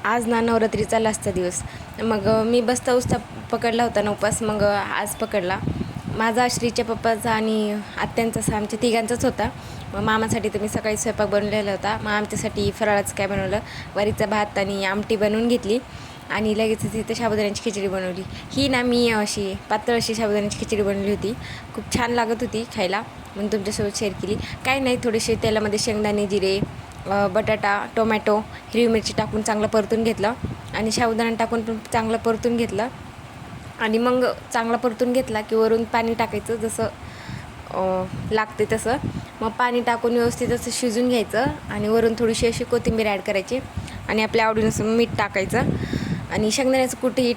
आज ना नवरात्रीचा लास्टचा दिवस. मग मी बसता उस्ता पकडला होता ना उपास. मग आज पकडला. माझा श्रीच्या पप्पाचा आणि आत्यांचा आमच्या तिघांचाच होता. मग मामासाठी तर मी सकाळी स्वयंपाक बनवलेला होता. मग आमच्यासाठी फराळाचं काय बनवलं, वरीचा भात आणि आमटी बनवून घेतली आणि लगेच तिथं साबुदाण्याची खिचडी बनवली. ही ना मी अशी पातळ अशी साबुदाण्याची खिचडी बनवली होती. खूप छान लागत होती खायला, म्हणून तुमच्यासोबत शेअर केली. काय नाही, थोडेसे तेलामध्ये शेंगदाणे, जिरे, बटाटा, टोमॅटो, हिरवी मिरची टाकून चांगलं परतून घेतलं आणि साबुदाणा टाकून पण चांगलं परतून घेतलं. आणि मग चांगला परतून घेतला की वरून पाणी टाकायचं, जसं लागते तसं. मग पाणी टाकून व्यवस्थित असं शिजून घ्यायचं आणि वरून थोडीशी अशी कोथिंबीर ॲड करायची आणि आपल्या आवडीनुसार मीठ टाकायचं आणि शेंगदाण्याचं कुठेही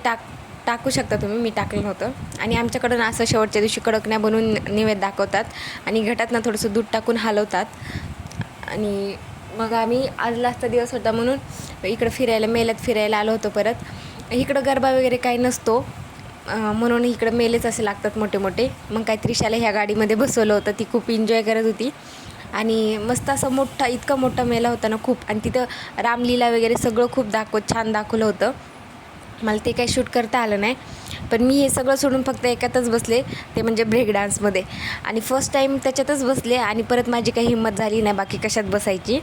टाकू शकता तुम्ही. मी टाकलं नव्हतं. आणि आमच्याकडं ना असं शेवटच्या दिवशी कडकण्या बनवून नैवेद्य दाखवतात आणि घटात ना थोडंसं दूध टाकून हलवतात. आणि मग आम्ही आज लास्टचा दिवस होता म्हणून इकडं फिरायला, मेल्यात फिरायला आलो होतो. परत इकडं गरबा वगैरे काही नसतो, म्हणून इकडं मेलेच असे लागतात मोठे मोठे. मग काय त्रिशाला ह्या गाडीमध्ये बसवलं होतं, ती खूप एन्जॉय करत होती. आणि मस्त असं मोठा, इतका मोठा मेला होता ना खूप. आणि तिथं रामलीला वगैरे सगळं खूप छान दाखवलं होतं. मला ते काही शूट करता आलं नाही, पण मी हे सगळं सोडून फक्त एकातच बसले, ते म्हणजे ब्रेक डान्समध्ये. आणि फर्स्ट टाईम त्याच्यातच बसले आणि परत माझी काही हिंमत झाली नाही बाकी कशात बसायची.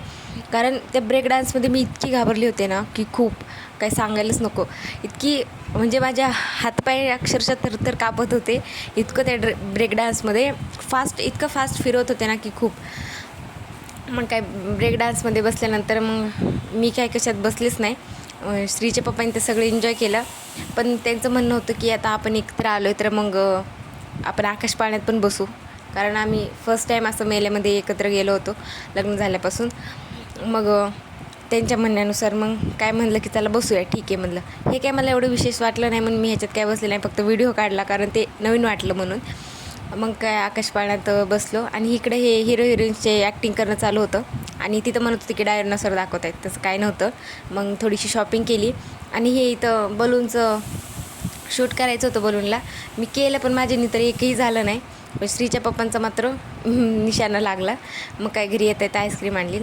कारण त्या ब्रेक डान्समध्ये मी इतकी घाबरली होते ना की खूप काही सांगायलाच नको. इतकी म्हणजे माझ्या हातपाय अक्षरशः थरथर कापत होते. इतकं त्या ब्रेक डान्समध्ये इतकं फास्ट फिरवत होते ना की खूप. मग काय ब्रेक डान्समध्ये बसल्यानंतर मग मी काय कशात बसलेच नाही. श्रीचे पप्पांनी ते सगळं एन्जॉय केलं. पण त्यांचं म्हणणं होतं की आता आपण एकत्र आलो आहे तर मग आपण आकाश पाळण्यात पण बसू. कारण आम्ही फर्स्ट टाईम असं मेल्यामध्ये एकत्र गेलो होतो लग्न झाल्यापासून. मग त्यांच्या म्हणण्यानुसार मग काय म्हणलं की चला बसूया, ठीक आहे म्हणलं. हे काय मला एवढं विशेष वाटलं नाही म्हणून मी ह्याच्यात काय बसले नाही, फक्त व्हिडिओ काढला कारण ते नवीन वाटलं म्हणून. मग काय आकाश पाळण्यात बसलो आणि इकडे हे हिरो हिरोईन्सचे ॲक्टिंग करणं चालू होतं. आणि तिथं म्हणत होते की डायनोसॉर दाखवत आहेत, तसं काय नव्हतं. मग थोडीशी शॉपिंग केली आणि हे इथं बलूनचं शूट करायचं होतं. बलूनला मी केलं पण माझ्यानी तर एकही झालं नाही. पण श्रीच्या पप्पांचा मात्र निशाणा लागला. मग काय घरी येत आहे तर आईस्क्रीम आणली.